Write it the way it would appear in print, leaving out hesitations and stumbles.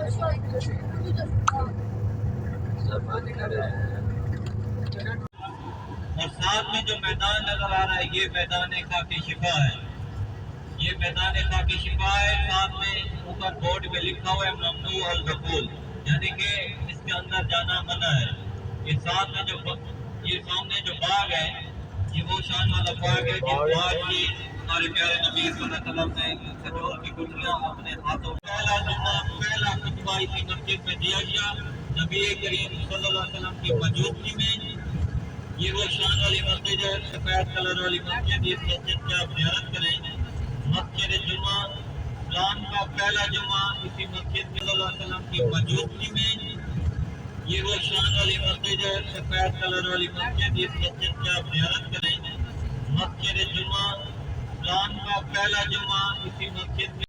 और साथ में जो मैदान नजर आ रहा है ये मैदान खाकी शिफा है। ये मैदान खाकी शिफा है। साथ में ऊपर बोर्ड में लिखा हुआ है ममनू अल दखूल, यानी कि इसके अंदर जाना मना है। ये साथ में जो ये सामने जो बाग है ये वो शान वाला बाग है जिस बाग की हमारे प्यारे नबी सल्लल्लाहु अलैहि वसल्लम ने खजूर की गुठलियां अपने हाथों पहला जुम्मा पहला खुतबा इसी मस्जिद में दिया गया नबी करीम सल्लल्लाहु अलैहि वसल्लम की मौजूदगी में। ये वो शान वाली मस्जिद है, सफेद कलर वाली मस्जिद। इस मस्जिद की आप ज़ियारत करें। मस्जिद जुम्मा प्लान का पहला जुम्मा इसी मस्जिद में सल्लल्लाहु अलैहि वसल्लम की मौजूदगी में। ये वो शान वाली मस्जिद है, सफेद कलर वाली मस्जिद। इस मस्जिद की आप ज़ियारत करें। मस्जिद जुम्मा प्लान का पहला जुम्मा इसी मस्जिद में